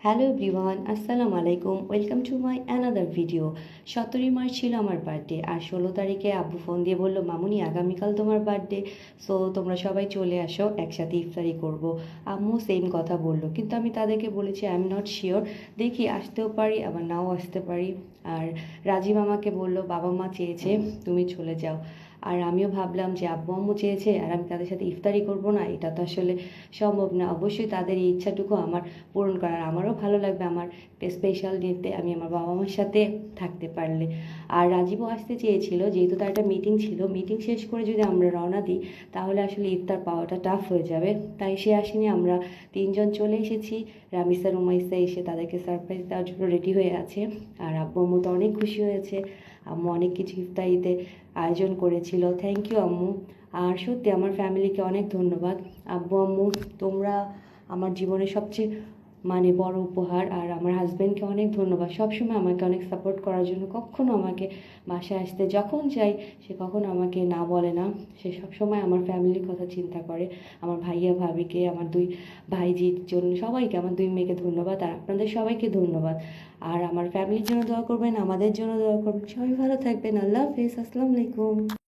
Hello everyone, আসসালামু আলাইকুম। Welcome to my another video. 17ই মার্চ ছিল আমার বার্থডে, আর 16 তারিখে আব্বু ফোন দিয়ে বললো, মামুনি আগামীকাল তোমার বার্থডে, সো তোমরা সবাই চলে আসো, একসাথে ইফতারি করব। আম্মু সেম কথা বললো, কিন্তু আমি তাদেরকে বলেছি আই এম নট শিওর, দেখি আসতেও পারি আবার নাও আসতে পারি। আর রাজীব আমাকে বললো বাবা মা চেয়েছে তুমি চলে যাও। আর আমিও ভাবলাম যে আব্বু আম্মু চেয়েছে আর আমি তাদের সাথে ইফতারি করব না, এটা তো আসলে সম্ভব না। অবশ্যই তাদের এই ইচ্ছাটুকু আমার পূরণ করার, আমারও ভালো লাগবে আমার স্পেশাল ডেতে আমি আমার বাবা মার সাথে থাকতে পারলে। আর রাজীবও আসতে চেয়েছিল, যেহেতু তার একটা মিটিং ছিল, মিটিং শেষ করে যদি আমরা রওনা দিই তাহলে আসলে ইফতার পাওয়াটা টাফ হয়ে যাবে, তাই সে আসেনি। আমরা তিনজন চলে এসেছি। রামিসা রুমাইসা এসে তাদেরকে সারপ্রাইজ দেওয়ার জন্য রেডি হয়ে আছে। আর আব্বু আম্মু তো অনেক খুশি হয়েছে, আম্মু অনেক কিছু ইফতারিতে আয়োজন করেছিল। থ্যাংক ইউ আম্মু। আর সত্যি আমার ফ্যামিলিকে অনেক ধন্যবাদ। আব্বু আম্মু তোমরা আমার জীবনের সবচেয়ে বড় উপহার। আর আমার হাজব্যান্ডকে অনেক ধন্যবাদ, সবসময় আমাকে অনেক সাপোর্ট করার জন্য। কখনো আমাকে বাসায় আসতে যখন চাই সে কখনো আমাকে না বলে না, সে সবসময় আমার ফ্যামিলির কথা চিন্তা করে। আমার ভাইয়া ভাবিকে, আমার দুই ভাইজির জন্য সবাইকে, আমার দুই মেয়েকে ধন্যবাদ, আর আপনাদের সবাইকে ধন্যবাদ। আর আমার ফ্যামিলির জন্য দোয়া করবেন, আমাদের জন্য দোয়া করবেন। সবাই ভালো থাকবেন। আল্লাহ হাফিজ, আসসালামু আলাইকুম।